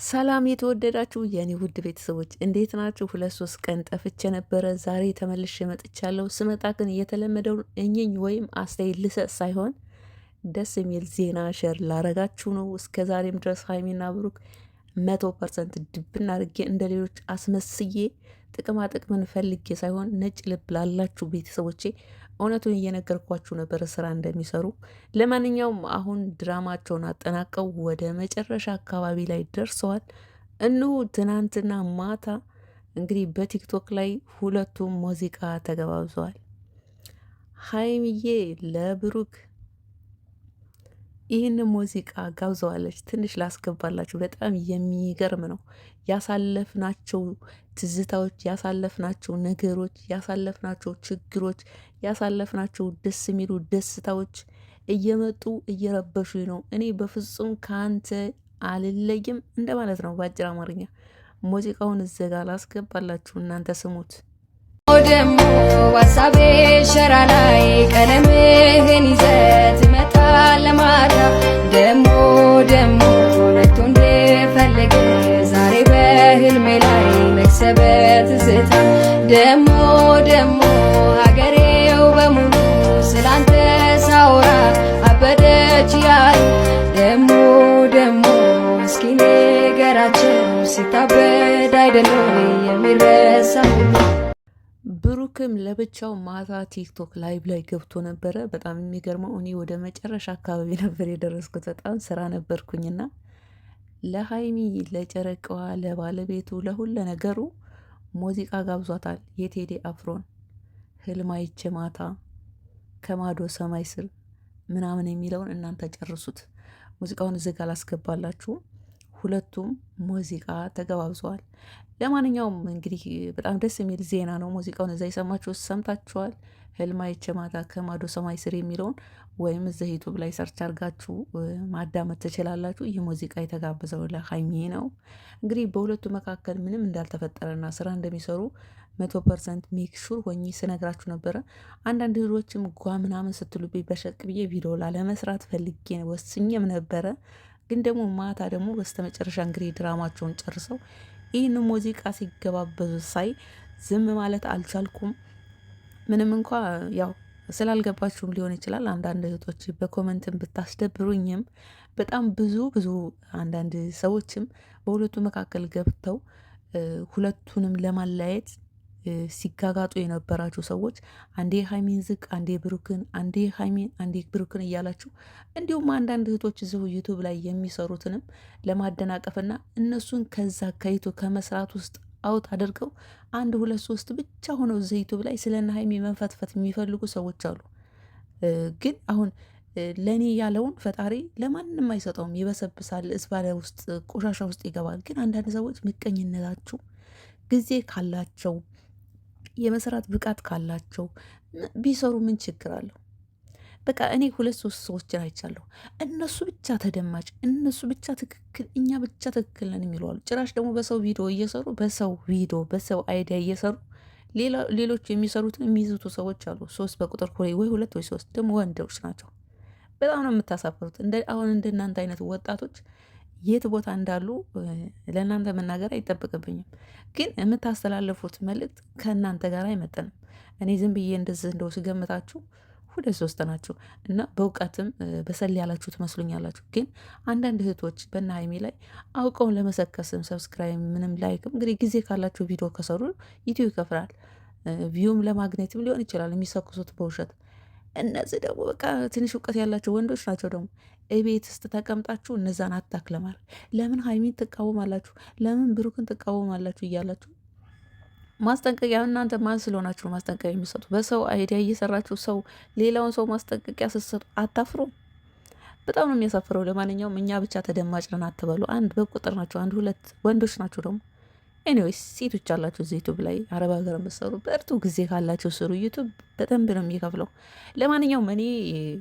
ሰላም የተወደዳችሁ የኔ ውድ ቤተሰቦች እንዴት ናችሁ? 2-3 ቀን ጠፍቼ ነበረ። ዛሬ ተመልሼ መጥቻለሁ። ስመጣ ግን እየተለመደው እኝኝ ወይም አስተያየት ልሰጥ ሳይሆን ደስ የሚል ዜና ሸር ላረጋችሁ ነው። እስከ ዛሬም ድረስ ሀይሚና ብሩክ 100% ድብና አድርጌ እንደ ሌሎች አስመስዬ ጥቅማ ጥቅምን ፈልጌ ሳይሆን ነጭ ልብ ላላችሁ ቤተሰቦቼ እውነቱን እየነገርኳችሁ ነበረ ስራ እንደሚሰሩ። ለማንኛውም አሁን ድራማቸውን አጠናቀው ወደ መጨረሻ አካባቢ ላይ ደርሰዋል። እንሆ ትናንትና ማታ እንግዲህ በቲክቶክ ላይ ሁለቱም ሙዚቃ ተገባብዘዋል። ሀይሚዬ ለብሩክ ይህን ሙዚቃ ጋብዘዋለች። ትንሽ ላስገባላችሁ። በጣም የሚገርም ነው። ያሳለፍናቸው ትዝታዎች፣ ያሳለፍናቸው ነገሮች፣ ያሳለፍናቸው ችግሮች፣ ያሳለፍናቸው ደስ የሚሉ ደስታዎች እየመጡ እየረበሹ ነው። እኔ በፍጹም ከአንተ አልለይም እንደማለት ነው በአጭር አማርኛ። ሙዚቃውን እዘጋ ላስገባላችሁ፣ እናንተ ስሙት። ደሞ ዋሳቤ ሸራ ላይ ቀለምህን ይዘት መጣል ለማዳ ደሞ ነግቶ እንደፈለገ ዛሬ በህልሜ ላይ ነግሰበት ዝታ ደሞ ሀገሬው በሙሉ ስላንተ ሳውራ አበደች ያል ደሞ እስኪ ንገራቸው ሲታበድ አይደለም የሚረሳ ብሩክም ለብቻው ማታ ቲክቶክ ላይቭ ላይ ገብቶ ነበረ። በጣም የሚገርመው እኔ ወደ መጨረሻ አካባቢ ነበር የደረስኩት። በጣም ስራ ነበርኩኝና ለሀይሚ ለጨረቃዋ፣ ለባለቤቱ፣ ለሁለ ነገሩ ሙዚቃ ጋብዟታል። የቴዲ አፍሮን ህልም አይቼ ማታ ከማዶ ሰማይ ስር ምናምን የሚለውን እናንተ ጨርሱት። ሙዚቃውን እዚህ ጋር ላስገባላችሁ። ሁለቱም ሙዚቃ ተገባብዘዋል። ለማንኛውም እንግዲህ በጣም ደስ የሚል ዜና ነው። ሙዚቃውን እዛ የሰማችሁ ሰምታችኋል። ህልም አይቼ ማታ ከማዶ ሰማይ ስር የሚለውን ወይም እዛ ዩቱብ ላይ ሰርች አድርጋችሁ ማዳመጥ ትችላላችሁ። ይህ ሙዚቃ የተጋበዘው ለሀይሚ ነው። እንግዲህ በሁለቱ መካከል ምንም እንዳልተፈጠረና ስራ እንደሚሰሩ 100% ሜክ ሹር ሆኜ ስነግራችሁ ነበረ። አንዳንድ ህዝቦችም ጓ ምናምን ስትሉብኝ በሸቅ ብዬ ቪዲዮ ላለመስራት ፈልጌ ወስኜም ነበረ። ግን ደግሞ ማታ ደግሞ በስተመጨረሻ እንግዲህ ድራማቸውን ጨርሰው ይህን ሙዚቃ ሲገባበዙ ሳይ ዝም ማለት አልቻልኩም። ምንም እንኳ ያው ስላልገባችሁም ሊሆን ይችላል። አንዳንድ እህቶች በኮመንትም ብታስደብሩኝም በጣም ብዙ አንዳንድ ሰዎችም በሁለቱ መካከል ገብተው ሁለቱንም ለማለያየት ሲጋጋጡ የነበራችሁ ሰዎች አንዴ ሀይሚን ዝቅ፣ አንዴ ብሩክን፣ አንዴ ሀይሚን፣ አንዴ ብሩክን እያላችሁ እንዲሁም አንዳንድ እህቶች እዚሁ ዩቱብ ላይ የሚሰሩትንም ለማደናቀፍና እነሱን ከዛ ከዩቱብ ከመስራት ውስጥ አውት አድርገው 1 2 3 ብቻ ሆነው እዚህ ዩቱብ ላይ ስለነ ሀይሚ መንፈትፈት የሚፈልጉ ሰዎች አሉ። ግን አሁን ለእኔ ያለውን ፈጣሪ ለማንም አይሰጠውም፣ ይበሰብሳል፣ እዝባለ ውስጥ ቆሻሻ ውስጥ ይገባል። ግን አንዳንድ ሰዎች ምቀኝነታችሁ ጊዜ ካላቸው የመስራት ብቃት ካላቸው ቢሰሩ ምን ችግር አለው? በቃ እኔ 2 3 ሰዎችን አይቻለሁ። እነሱ ብቻ ተደማጭ፣ እነሱ ብቻ ትክክል፣ እኛ ብቻ ትክክል ነን የሚሉ አሉ። ጭራሽ ደግሞ በሰው ቪዲዮ እየሰሩ በሰው አይዲያ እየሰሩ ሌሎች የሚሰሩትን የሚይዙቱ ሰዎች አሉ። 3 በቁጥር ወይ 2 ወይ 3 ደግሞ ወንዶች ናቸው። በጣም ነው የምታሳፍሩት። አሁን እንደናንተ አይነት ወጣቶች የት ቦታ እንዳሉ ለእናንተ መናገር አይጠበቅብኝም። ግን የምታስተላለፉት መልእክት ከእናንተ ጋር አይመጠንም። እኔ ዝም ብዬ እንደው ስገምታችሁ 2 3 ናችሁ እና በእውቀትም በሰል ያላችሁ ትመስሉኛላችሁ። ግን አንዳንድ እህቶች በእነ ሀይሚ ላይ አውቀውን ለመሰከስም ሰብስክራይብ ምንም ላይክም እንግዲህ ጊዜ ካላችሁ ቪዲዮ ከሰሩ ዩቲዩብ ይከፍላል። ቪውም ለማግኘትም ሊሆን ይችላል የሚሰክሱት በውሸት። እነዚህ ደግሞ በቃ ትንሽ እውቀት ያላቸው ወንዶች ናቸው። ደግሞ እቤት ውስጥ ተቀምጣችሁ እነዛን አታክ ለማድረግ ለምን ሀይሚን ትቃወማላችሁ? ለምን ብሩክን ትቃወማላችሁ? እያላችሁ ማስጠንቀቂያ እናንተ ማን ስለሆናችሁ ማስጠንቀቂያ የሚሰጡ? በሰው አይዲያ እየሰራችሁ ሰው ሌላውን ሰው ማስጠንቀቂያ ስትሰጡ አታፍሩ? በጣም ነው የሚያሳፍረው። ለማንኛውም እኛ ብቻ ተደማጭ ነን አትበሉ። አንድ በቁጥር ናቸው፣ 1 2 ወንዶች ናቸው ደግሞ ኤኒዌይስ ሴቶች አላችሁ እዚህ ዩቱብ ላይ አረብ ሀገር የምትሰሩ በእርቱ ጊዜ ካላችሁ ስሩ። ዩቱብ በደንብ ነው የሚከፍለው። ለማንኛውም እኔ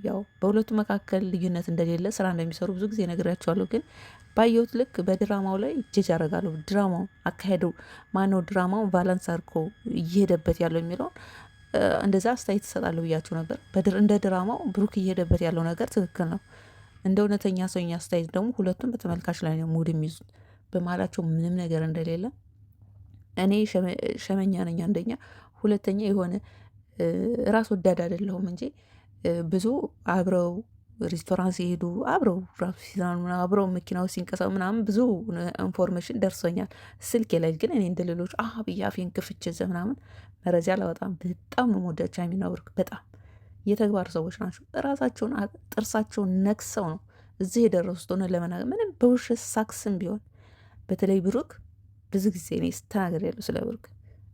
ያው በሁለቱ መካከል ልዩነት እንደሌለ ስራ እንደሚሰሩ ብዙ ጊዜ ነግሬያቸዋለሁ። ግን ባየሁት ልክ በድራማው ላይ እጅጅ አደርጋለሁ። ድራማው አካሄዱ ማነው ድራማው ቫላንስ አድርጎ እየሄደበት ያለው የሚለውን እንደዛ አስተያየት ትሰጣለሁ ብያችሁ ነበር። እንደ ድራማው ብሩክ እየሄደበት ያለው ነገር ትክክል ነው። እንደ እውነተኛ ሰውኛ አስተያየት ደግሞ ሁለቱም በተመልካች ላይ ነው ሙድ የሚይዙት። በመሀላቸው ምንም ነገር እንደሌለ እኔ ሸመኛ ነኝ አንደኛ፣ ሁለተኛ የሆነ ራስ ወዳድ አይደለሁም እንጂ ብዙ አብረው ሬስቶራንት ሲሄዱ አብረው ራሱ ሲዛኑ አብረው መኪናው ሲንቀሳው ምናምን ብዙ ኢንፎርሜሽን ደርሶኛል። ስልኬ ላይ ግን እኔ እንደ ሌሎች ብዬ አፌን ክፍቼ ዘ ምናምን መረጃ አላወጣም። በጣም ነው የምወዳቸው ሀይሚና ብሩክ በጣም የተግባር ሰዎች ናቸው። ራሳቸውን ጥርሳቸውን ነክሰው ነው እዚህ የደረሱት። ሆነ ለመናገር ምንም በውሸት ሳክስም ቢሆን በተለይ ብሩክ ብዙ ጊዜ እኔ ስተናገር ያለው ስለ ብሩክ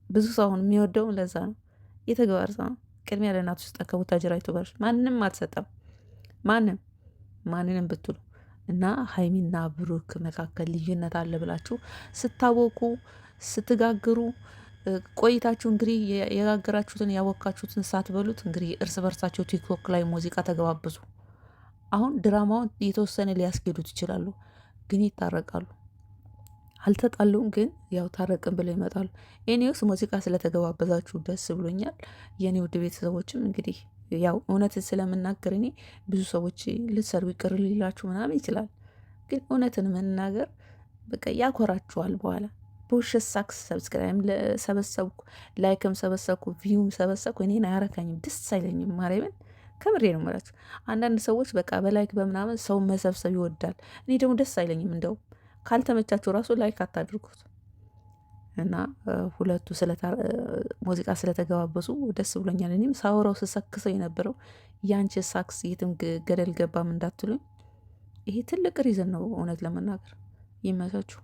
ብዙ ሰው አሁን የሚወደውም ለዛ ነው። የተግባር ሰው ነው። ቅድሚያ ለእናቱ ስጠ ከቡታጅራ ዩቱበሮች ማንም አልሰጠም። ማንንም ብትሉ እና ሀይሚና ብሩክ መካከል ልዩነት አለ ብላችሁ ስታወቁ ስትጋግሩ ቆይታችሁ እንግዲህ የጋገራችሁትን ያወካችሁትን ሳትበሉት እንግዲህ እርስ በርሳቸው ቲክቶክ ላይ ሙዚቃ ተገባበዙ። አሁን ድራማውን የተወሰነ ሊያስኬዱት ይችላሉ፣ ግን ይታረቃሉ። አልተጣሉም፣ ግን ያው ታረቅን ብለው ይመጣሉ። ኤኒዌይስ ሙዚቃ ስለተገባበዛችሁ ደስ ብሎኛል። የኔ ውድ ቤተሰቦችም እንግዲህ ያው እውነትን ስለምናገር እኔ ብዙ ሰዎች ልትሰሩ ይቅር ሊላችሁ ምናምን ይችላል፣ ግን እውነትን መናገር በቃ ያኮራችኋል። በኋላ በውሸት ሳክስ ሰብስክራይም ሰበሰብኩ፣ ላይክም ሰበሰብኩ፣ ቪውም ሰበሰብኩ እኔን አያረካኝም፣ ደስ አይለኝም። ማርያምን ከምሬ ነው የምላችሁ። አንዳንድ ሰዎች በቃ በላይክ በምናምን ሰው መሰብሰብ ይወዳል። እኔ ደግሞ ደስ አይለኝም። እንደውም ካልተመቻችሁ ራሱ ላይክ አታድርጉት። እና ሁለቱ ሙዚቃ ስለተገባበሱ ደስ ብሎኛል። እኔም ሳውራው ስሰክሰው የነበረው ያንቺ ሳክስ የትም ገደል ገባም እንዳትሉኝ፣ ይሄ ትልቅ ሪዝን ነው እውነት ለመናገር። ይመቻችሁ።